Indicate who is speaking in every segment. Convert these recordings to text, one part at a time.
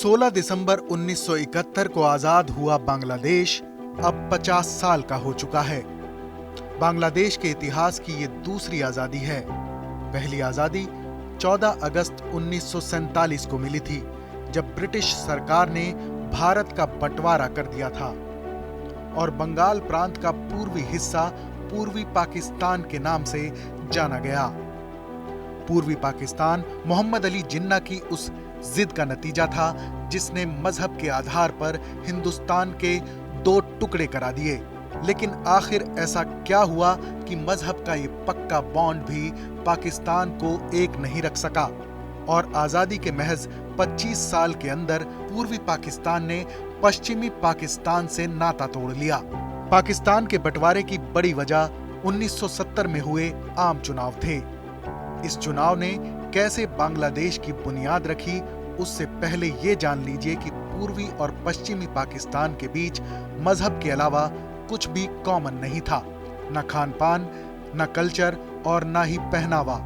Speaker 1: 16 दिसंबर 1971 को आजाद हुआ बांग्लादेश अब 50 साल का हो चुका है। बांग्लादेश के इतिहास की ये दूसरी आजादी है। पहली आजादी 14 अगस्त 1947 को मिली थी, जब ब्रिटिश सरकार ने भारत का बंटवारा कर दिया था और बंगाल प्रांत का पूर्वी हिस्सा पूर्वी पाकिस्तान के नाम से जाना गया। पूर्वी पाकिस्तान मोहम्मद अली जिन्ना की उस जिद का नतीजा था जिसने मजहब के आधार पर हिंदुस्तान के दो टुकड़े करा दिए। लेकिन आखिर ऐसा क्या हुआ कि मजहब का ये पक्का बॉन्ड भी पाकिस्तान को एक नहीं रख सका और आजादी के महज 25 साल के अंदर पूर्वी पाकिस्तान ने पश्चिमी पाकिस्तान से नाता तोड़ लिया। पाकिस्तान के बंटवारे की बड़ी वजह 1970 में हुए आम चुनाव थे। इस चुनाव ने कैसे बांग्लादेश की बुनियाद रखी, उससे पहले ये जान लीजिए कि पूर्वी और पश्चिमी पाकिस्तान के बीच मजहब के अलावा कुछ भी कॉमन नहीं था, न खान पान, न कल्चर और न ही पहनावा।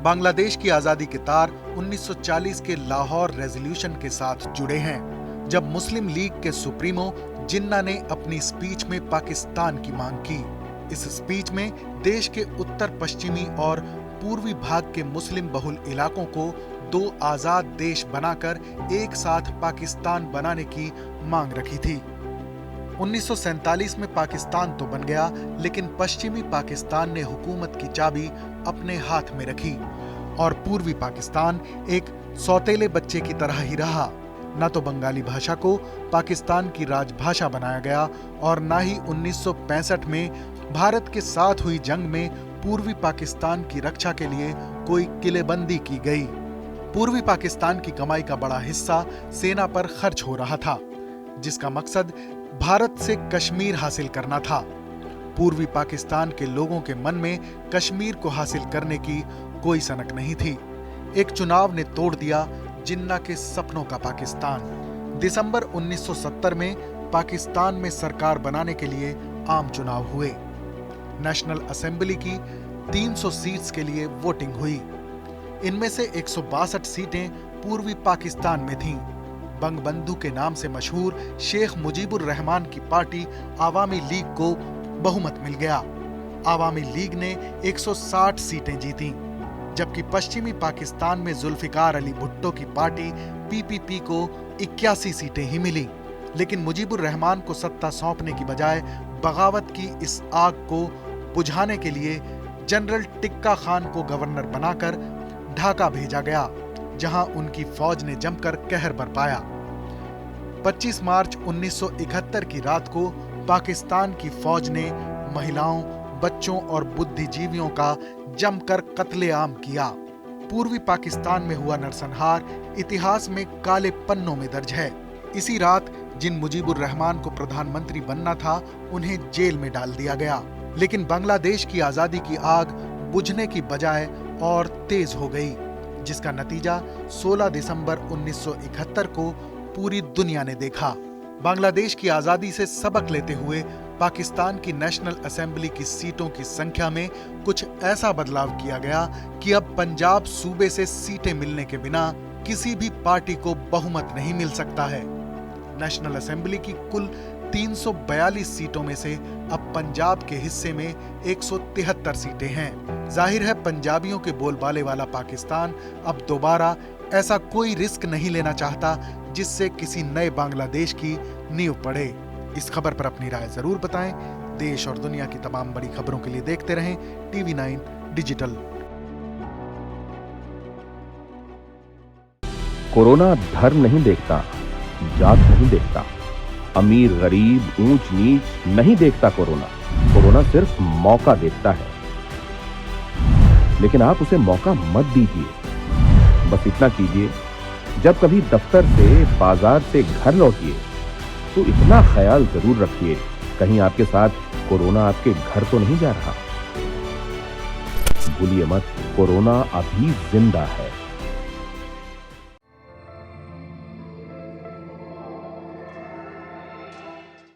Speaker 1: बांग्लादेश की आजादी के तार 1940 के लाहौर रेजोल्यूशन के साथ जुड़े हैं, जब मुस्लिम लीग के सुप्रीमो जिन्ना ने अपनी स्पीच में पाकिस्तान की मांग की। इस स्पीच में देश के उत्तर पश्चिमी और पूर्वी भाग के मुस्लिम बहुल इलाकों को दो आजाद देश बनाकर एक साथ पाकिस्तान बनाने की मांग रखी थी। 1947 में पाकिस्तान तो बन गया, लेकिन पश्चिमी पाकिस्तान ने हुकूमत की चाबी अपने हाथ में रखी और पूर्वी पाकिस्तान एक सौतेले बच्चे की तरह ही रहा। न तो बंगाली भाषा को पाकिस्तान की राजभाषा बनाया गया और न ही 1965 में भारत के साथ हुई जंग में पूर्वी पाकिस्तान की रक्षा के लिए कोई किलेबंदी की गई। पूर्वी पाकिस्तान की कमाई का बड़ा हिस्सा सेना पर खर्च हो रहा था, जिसका मकसद भारत से कश्मीर हासिल करना था। पूर्वी पाकिस्तान के लोगों के मन में कश्मीर को हासिल करने की कोई सनक नहीं थी। एक चुनाव ने तोड़ दिया जिन्ना के सपनों का पाकिस्तान। दिसंबर 1970 में पाकिस्तान में सरकार बनाने के लिए आम चुनाव हुए। नेशनल असेंबली की 300 सीट्स के लिए वोटिंग हुई। इनमें से 162 सीटें पूर्वी पाकिस्तान में थीं। बंगबंधु के नाम से मशहूर शेख मुजीबुर रहमान की पार्टी आवामी लीग को बहुमत मिल गया। आवामी लीग ने 160 सीटें जीतीं, जबकि पश्चिमी पाकिस्तान में जुल्फिकार अली भुट्टो की पार्टी पीपीपी को 81 सीटें ही मिली। लेकिन मुजीबुर रहमान को सत्ता सौंपने की बजाय बगावत की इस आग को बुझाने के लिए जनरल टिक्का खान को गवर्नर बनाकर ढाका भेजा गया, जहां उनकी फौज ने जमकर कहर बरपाया। 25 मार्च 1971 की रात को पाकिस्तान की फौज ने महिलाओं, बच्चों और बुद्धिजीवियों का जमकर कत्लेआम किया। पूर्वी पाकिस्तान में हुआ नरसंहार इतिहास में काले पन्नों में दर्ज है। इसी रात जिन मुजीबुर रहमान को प्रधानमंत्री बनना था, उन्हें जेल में डाल दिया गया। लेकिन बांग्लादेश की आजादी की आग बुझने की बजाय और तेज हो गई, जिसका नतीजा 16 दिसंबर 1971 को पूरी दुनिया ने देखा। बांग्लादेश की आजादी से सबक लेते हुए पाकिस्तान की नेशनल असेंबली की सीटों की संख्या में कुछ ऐसा बदलाव किया गया कि अब पंजाब सूबे से सीटें मिलने के बिना किसी भी पार्टी को बहुमत नहीं मिल सकता है। नेशनल असेंबली की कुल 342 सीटों में से अब पंजाब के हिस्से में 173 सीटें हैं। जाहिर है पंजाबियों के बोलबाले वाला पाकिस्तान अब दोबारा ऐसा कोई रिस्क नहीं लेना चाहता जिससे किसी नए बांग्लादेश की नींव पड़े। इस खबर पर अपनी राय जरूर बताएं। देश और दुनिया की तमाम बड़ी खबरों के लिए देखते रहें TV9 डिजिटल।
Speaker 2: कोरोना धर्म नहीं देखता, जात नहीं देखता, अमीर गरीब ऊंच नीच नहीं देखता। कोरोना सिर्फ मौका देखता है, लेकिन आप उसे मौका मत दीजिए। बस इतना कीजिए, जब कभी दफ्तर से, बाजार से घर लौटिए तो इतना ख्याल जरूर रखिए कहीं आपके साथ कोरोना आपके घर तो नहीं जा रहा। भूलिए मत, कोरोना अभी जिंदा है।